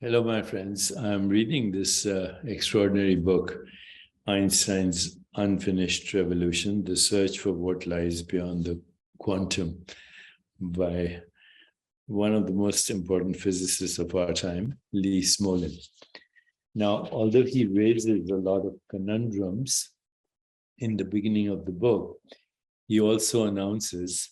Hello, my friends. I'm reading this extraordinary book, Einstein's Unfinished Revolution, The Search for What Lies Beyond the Quantum, by one of the most important physicists of our time, Lee Smolin. Now, although he raises a lot of conundrums in the beginning of the book, he also announces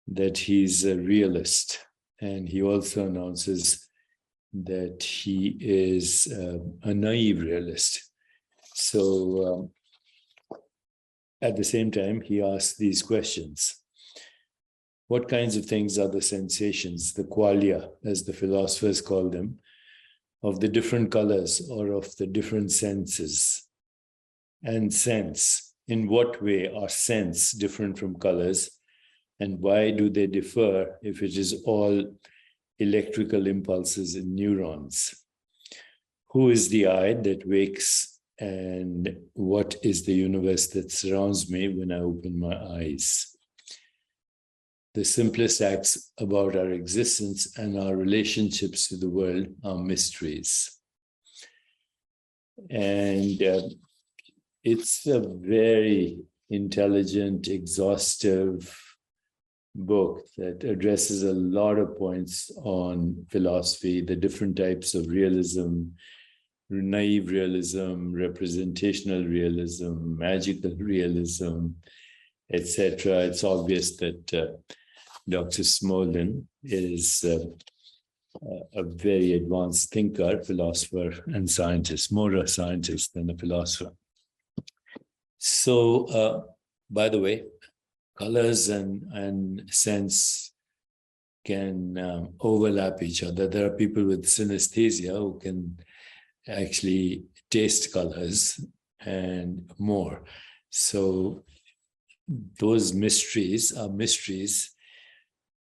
that he's a realist, and he also announces that he is a naive realist. So at the same time, he asks these questions. What kinds of things are the sensations, the qualia, as the philosophers call them, of the different colors or of the different senses? And sense, in what way are sense different from colors? And why do they differ if it is all electrical impulses in neurons? Who is the I that wakes, and what is the universe that surrounds me when I open my eyes? The simplest acts about our existence and our relationships to the world are mysteries. And it's a very intelligent, exhaustive book that addresses a lot of points on philosophy, the different types of realism, naive realism, representational realism, magical realism, etc. It's obvious that Dr. Smolin is a very advanced thinker, philosopher, and scientist, more a scientist than a philosopher. So, by the way, colors and sense can overlap each other. There are people with synesthesia who can actually taste colors and more. So those mysteries are mysteries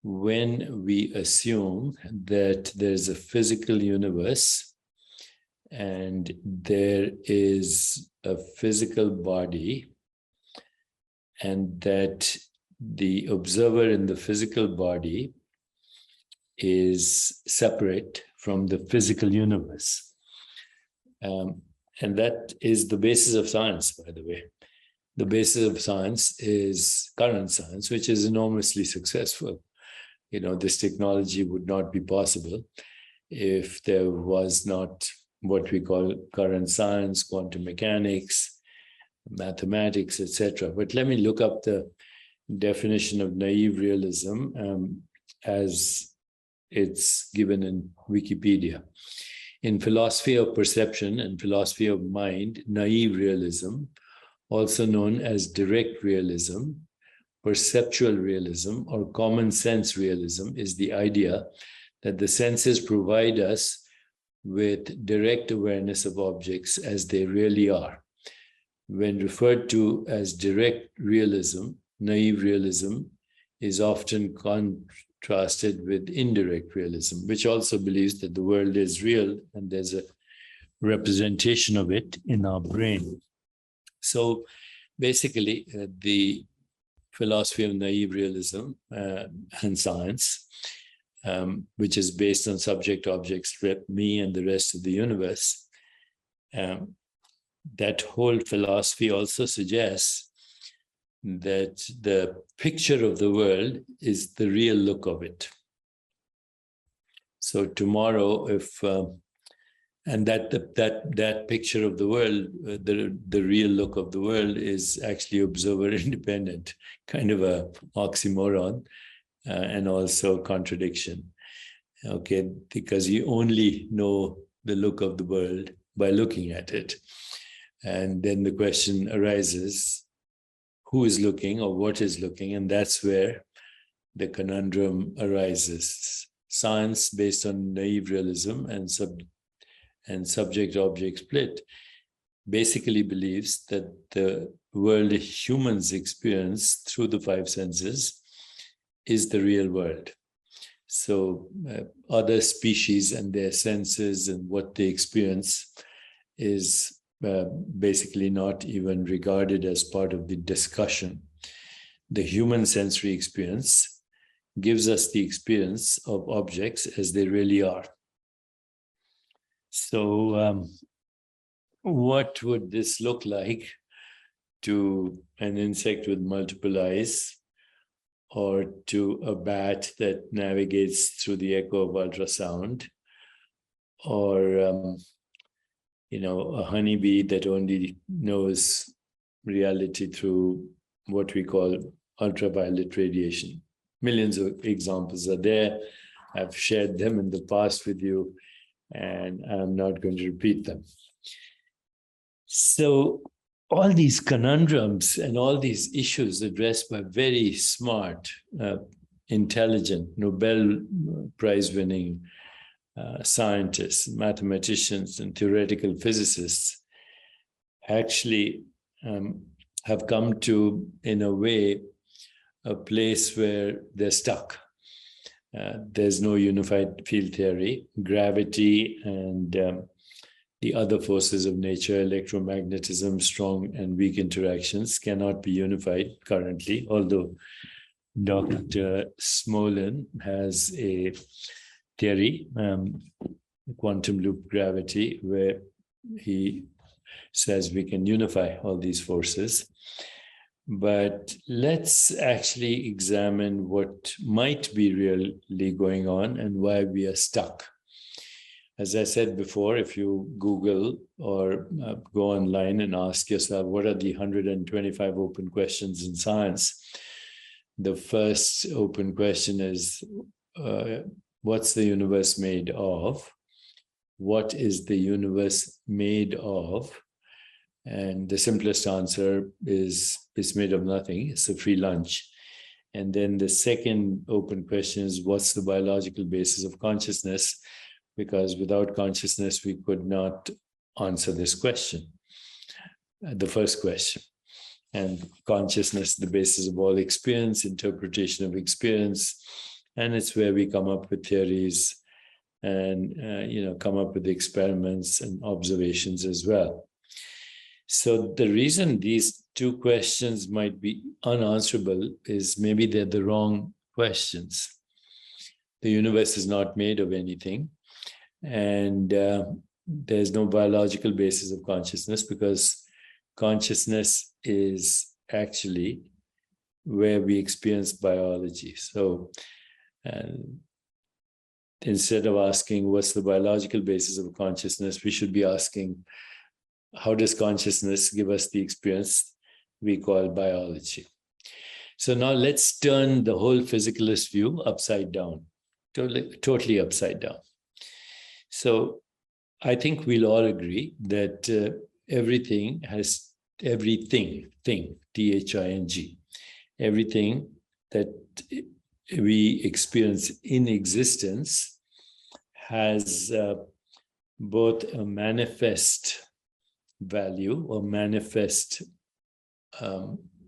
when we assume that there's a physical universe and there is a physical body, and that the observer in the physical body is separate from the physical universe. And that is the basis of science, by the way. The basis of science is current science, which is enormously successful. You know, this technology would not be possible if there was not what we call current science, quantum mechanics, mathematics, etc. But let me look up the definition of naive realism as it's given in Wikipedia. In philosophy of perception and philosophy of mind, naive realism, also known as direct realism, perceptual realism, or common sense realism, is the idea that the senses provide us with direct awareness of objects as they really are. When referred to as direct realism, naive realism is often contrasted with indirect realism, which also believes that the world is real and there's a representation of it in our brain. So basically, the philosophy of naive realism and science, which is based on subject-object strip, me and the rest of the universe, that whole philosophy also suggests that the picture of the world is the real look of it. So tomorrow, if and that picture of the world, the real look of the world, is actually observer independent, kind of a oxymoron and also contradiction. Okay, because you only know the look of the world by looking at it. And then the question arises, who is looking or what is looking? And that's where the conundrum arises. Science based on naive realism and subject-object split basically believes that the world humans experience through the five senses is the real world. So other species and their senses and what they experience is basically not even regarded as part of the discussion. The human sensory experience gives us the experience of objects as they really are. So what would this look like to an insect with multiple eyes, or to a bat that navigates through the echo of ultrasound, or a honeybee that only knows reality through what we call ultraviolet radiation? Millions of examples are there. I've shared them in the past with you, and I'm not going to repeat them. So all these conundrums and all these issues addressed by very smart, intelligent, Nobel Prize-winning scientists, mathematicians, and theoretical physicists actually have come to, in a way, a place where they're stuck. There's no unified field theory. Gravity and the other forces of nature, electromagnetism, strong and weak interactions, cannot be unified currently, although Dr. Smolin has a theory, quantum loop gravity, where he says we can unify all these forces. But let's actually examine what might be really going on and why we are stuck. As I said before, if you Google or go online and ask yourself, what are the 125 open questions in science? The first open question is, what's the universe made of? What is the universe made of? And the simplest answer is it's made of nothing. It's a free lunch. And then the second open question is, what's the biological basis of consciousness? Because without consciousness, we could not answer this question, the first question. And consciousness, the basis of all experience, interpretation of experience, and it's where we come up with theories and come up with experiments and observations as well. So the reason these two questions might be unanswerable is maybe they're the wrong questions. The universe is not made of anything, and there's no biological basis of consciousness, because consciousness is actually where we experience biology. So instead of asking what's the biological basis of consciousness, we should be asking, how does consciousness give us the experience we call biology? So now let's turn the whole physicalist view upside down, totally upside down. So I think we'll all agree that everything, T-H-I-N-G, everything that we experience in existence has both a manifest value or manifest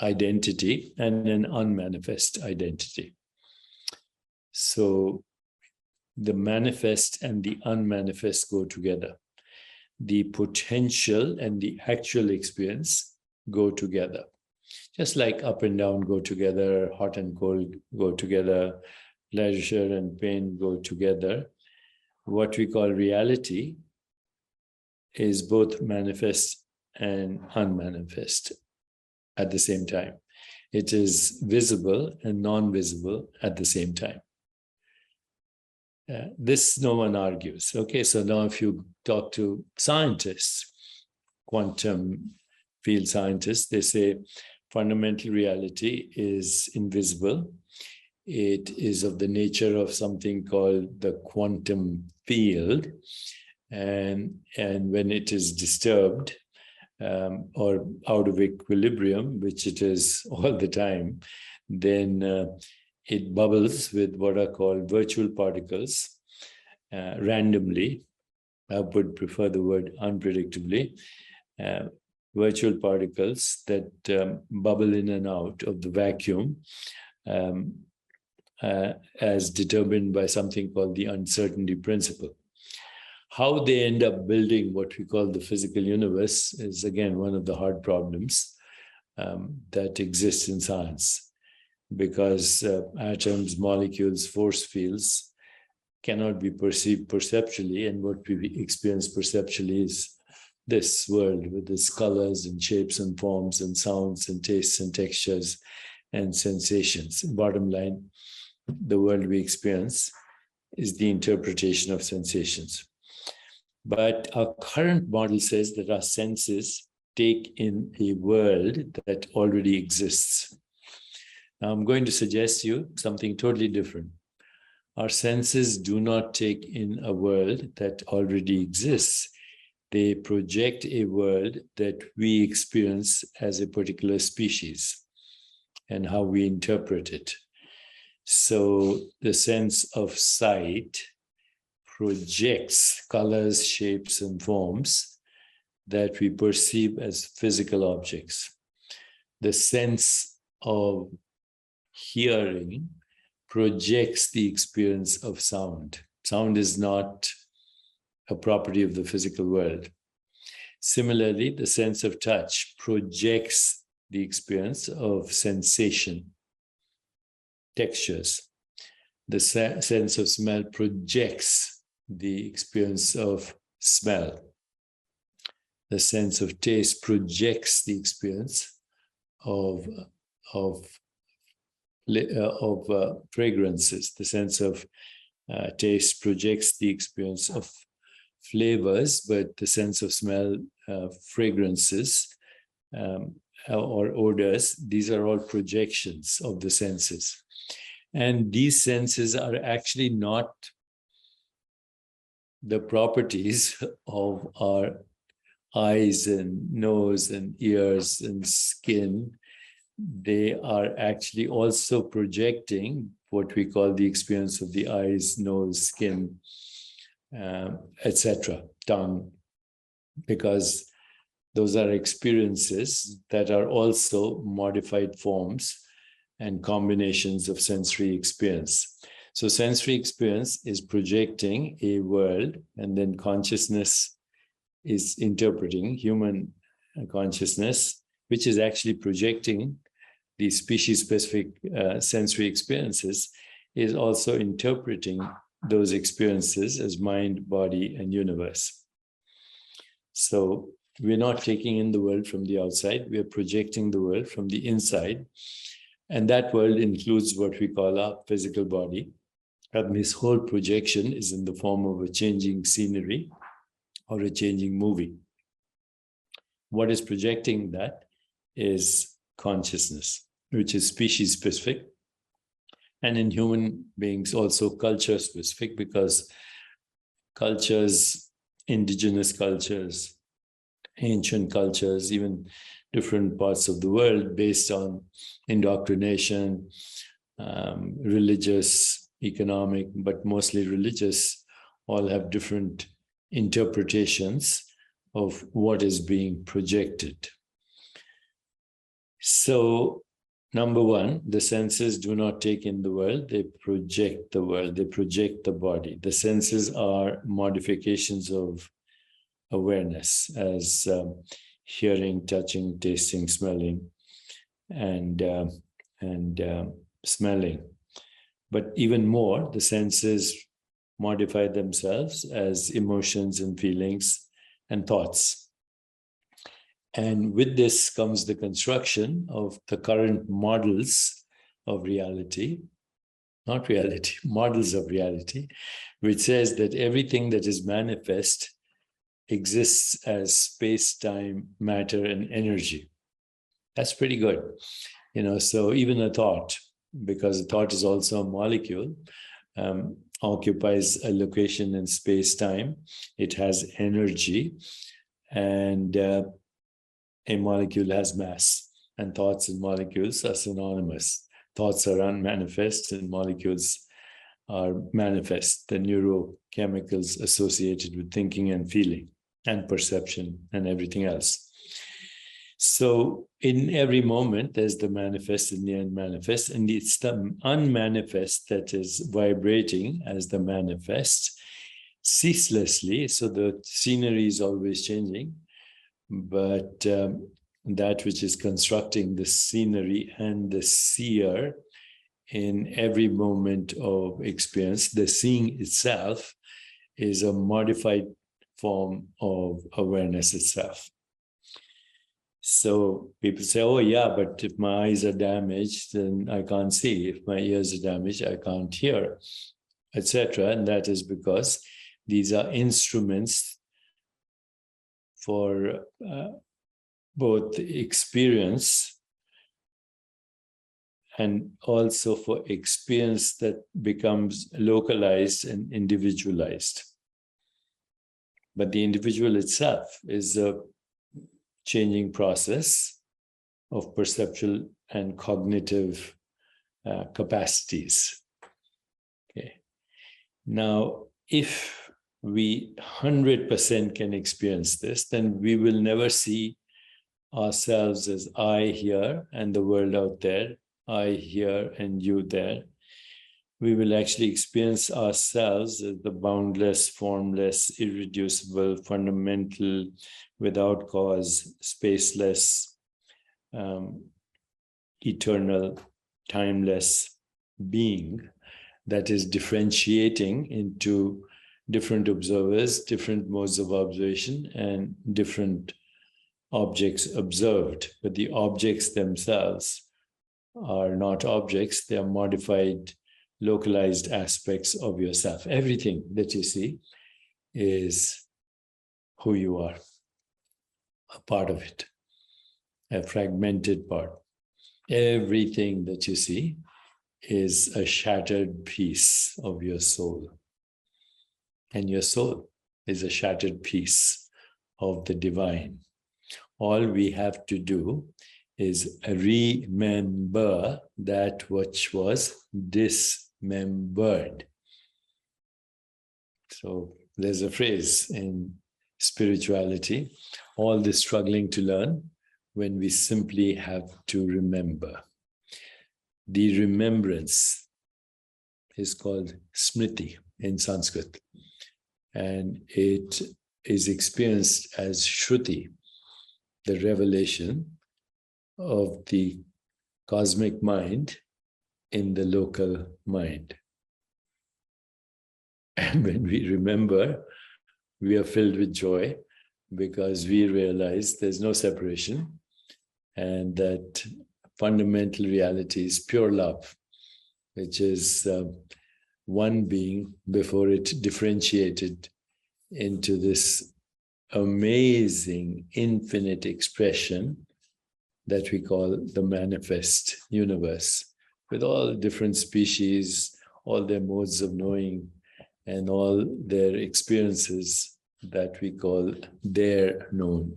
identity and an unmanifest identity. So the manifest and the unmanifest go together. The potential and the actual experience go together. Just like up and down go together, hot and cold go together, pleasure and pain go together. What we call reality is both manifest and unmanifest at the same time. It is visible and non-visible at the same time. This no one argues. Okay, so now if you talk to scientists, quantum field scientists, they say fundamental reality is invisible. It is of the nature of something called the quantum field. And when it is disturbed or out of equilibrium, which it is all the time, then it bubbles with what are called virtual particles randomly. I would prefer the word unpredictably. Virtual particles that bubble in and out of the vacuum as determined by something called the uncertainty principle. How they end up building what we call the physical universe is, again, one of the hard problems that exists in science, because atoms, molecules, force fields cannot be perceived perceptually, and what we experience perceptually is this world with its colors and shapes and forms and sounds and tastes and textures and sensations. Bottom line, the world we experience is the interpretation of sensations. But our current model says that our senses take in a world that already exists. Now, I'm going to suggest to you something totally different. Our senses do not take in a world that already exists. They project a world that we experience as a particular species and how we interpret it. So the sense of sight projects colors, shapes, and forms that we perceive as physical objects. The sense of hearing projects the experience of sound. Sound is not a property of the physical world. Similarly, the sense of touch projects the experience of sensation, textures. The sense of smell projects the experience of smell. The sense of taste projects the experience of fragrances. The sense of taste projects the experience of flavors, but the sense of smell, fragrances, or odors, these are all projections of the senses. And these senses are actually not the properties of our eyes and nose and ears and skin. They are actually also projecting what we call the experience of the eyes, nose, skin, etc., tongue, because those are experiences that are also modified forms and combinations of sensory experience. So sensory experience is projecting a world, and then consciousness is interpreting, human consciousness, which is actually projecting the species-specific sensory experiences, is also interpreting those experiences as mind, body, and universe. So we're not taking in the world from the outside, we are projecting the world from the inside. And that world includes what we call our physical body. And this whole projection is in the form of a changing scenery or a changing movie. What is projecting that is consciousness, which is species specific. And in human beings, also culture specific, because cultures, indigenous cultures, ancient cultures, even different parts of the world based on indoctrination, religious, economic, but mostly religious, all have different interpretations of what is being projected. So, number one, the senses do not take in the world, they project the world, they project the body. The senses are modifications of awareness, as hearing, touching, tasting, smelling, and smelling. But even more, the senses modify themselves as emotions and feelings and thoughts. And with this comes the construction of the current models of reality, not reality, models of reality, which says that everything that is manifest exists as space, time, matter, and energy. That's pretty good. So even a thought, because a thought is also a molecule, occupies a location in space-time. It has energy, and a molecule has mass. And thoughts and molecules are synonymous. Thoughts are unmanifest, and molecules are manifest. The neurochemicals associated with thinking and feeling and perception and everything else. So in every moment, there's the manifest and the unmanifest, and it's the unmanifest that is vibrating as the manifest ceaselessly. So the scenery is always changing, but that which is constructing the scenery and the seer in every moment of experience. The seeing itself is a modified form of awareness itself. So people say, oh yeah, but if my eyes are damaged, then I can't see. If my ears are damaged, I can't hear, etc. And that is because these are instruments for both experience and also for experience that becomes localized and individualized. But the individual itself is a changing process of perceptual and cognitive capacities. Okay. Now, if we 100% can experience this, then we will never see ourselves as I here and the world out there, I here and you there. We will actually experience ourselves as the boundless, formless, irreducible, fundamental, without cause, spaceless, eternal, timeless being that is differentiating into different observers, different modes of observation, and different objects observed. But the objects themselves are not objects, they are modified, localized aspects of yourself. Everything that you see is who you are, a part of it, a fragmented part. Everything that you see is a shattered piece of your soul. And your soul is a shattered piece of the divine. All we have to do is remember that which was dismembered. So there's a phrase in spirituality, all the struggling to learn when we simply have to remember. The remembrance is called Smriti in Sanskrit, and it is experienced as Shruti, the revelation of the cosmic mind in the local mind. And when we remember, we are filled with joy because we realize there's no separation and that fundamental reality is pure love, which is one being before it differentiated into this amazing infinite expression that we call the manifest universe, with all different species, all their modes of knowing, and all their experiences that we call their known.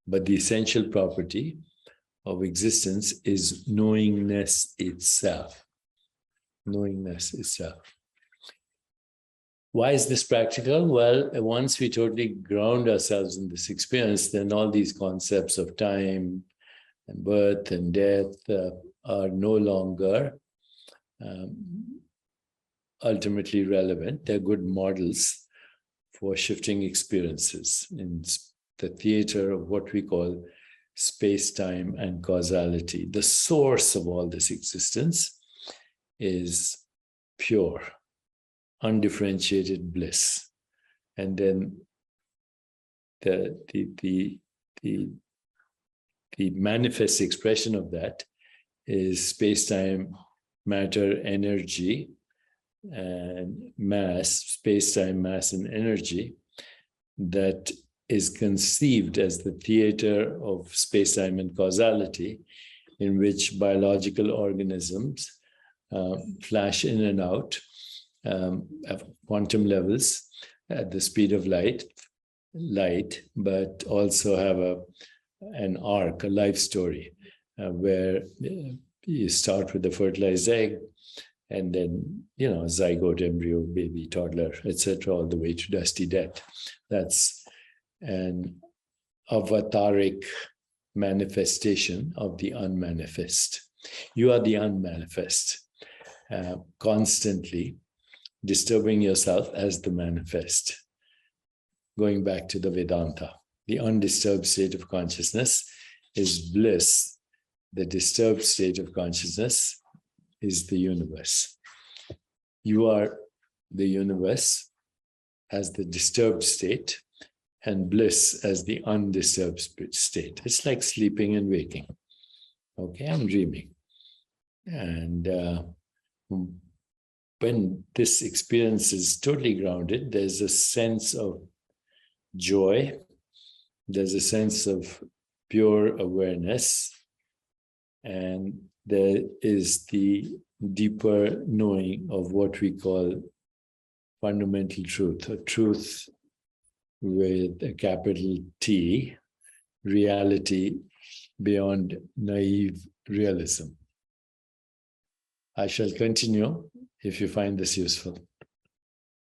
But the essential property of existence is knowingness itself. Knowingness itself. Why is this practical? Well, once we totally ground ourselves in this experience, then all these concepts of time and birth and death are no longer ultimately relevant. They're good models for shifting experiences in the theater of what we call space-time and causality. The source of all this existence is pure, undifferentiated bliss. And then the manifest expression of that is space-time, matter, energy, and mass, space-time, mass, and energy that is conceived as the theater of space-time and causality, in which biological organisms flash in and out at quantum levels at the speed of light, but also have an arc, a life story, where you start with the fertilized egg, and then, zygote, embryo, baby, toddler, etc., all the way to dusty death. That's an avataric manifestation of the unmanifest. You are the unmanifest, constantly disturbing yourself as the manifest. Going back to the Vedanta, the undisturbed state of consciousness is bliss. The disturbed state of consciousness is the universe. You are the universe as the disturbed state, and bliss as the undisturbed state. It's like sleeping and waking. Okay, I'm dreaming. And when this experience is totally grounded, there's a sense of joy, there's a sense of pure awareness, and there is the deeper knowing of what we call fundamental truth, a truth with a capital T, reality beyond naive realism. I shall continue if you find this useful.